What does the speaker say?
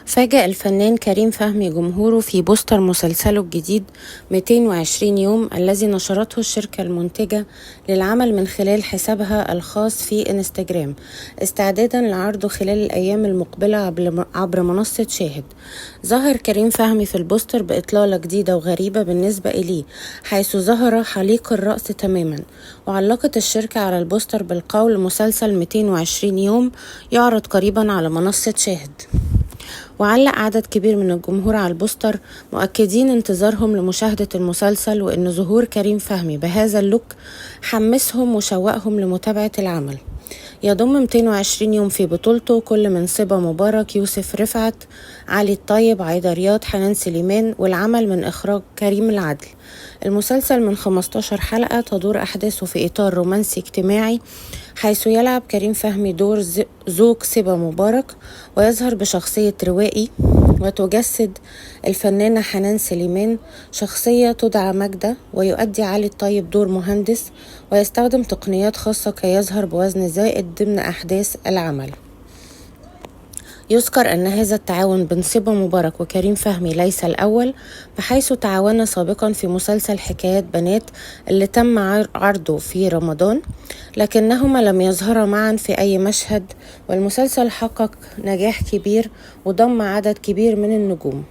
فاجأ الفنان كريم فهمي جمهوره في بوستر مسلسله الجديد 220 يوم الذي نشرته الشركة المنتجة للعمل من خلال حسابها الخاص في انستجرام، استعدادا لعرضه خلال الأيام المقبلة عبر منصة شاهد. ظهر كريم فهمي في البوستر بإطلالة جديدة وغريبة بالنسبة إليه، حيث ظهر حليق الرأس تماما، وعلقت الشركة على البوستر بالقول: مسلسل 220 يوم يعرض قريبا على منصة شاهد. وعلق عدد كبير من الجمهور على البوستر مؤكدين انتظارهم لمشاهدة المسلسل، وإن ظهور كريم فهمي بهذا اللوك حمسهم وشوقهم لمتابعة العمل. يضم 220 يوم في بطولته كل من صبا مبارك، يوسف رفعت، علي الطيب، عايدة رياض، حنان سليمان، والعمل من إخراج كريم العدل. المسلسل من 15 حلقة تدور أحداثه في إطار رومانسي اجتماعي، حيث يلعب كريم فهمي دور زوج صبا مبارك، ويظهر بشخصية روائي، وتجسد الفنانة حنان سليمان شخصية تدعى ماجدة، ويؤدي علي الطيب دور مهندس، ويستخدم تقنيات خاصة كي يظهر بوزن زائد ضمن أحداث العمل. يذكر أن هذا التعاون بين صبا مبارك وكريم فهمي ليس الأول، بحيث تعاونا سابقا في مسلسل حكايات بنات اللي تم عرضه في رمضان، لكنهما لم يظهرا معا في أي مشهد، والمسلسل حقق نجاح كبير وضم عدد كبير من النجوم.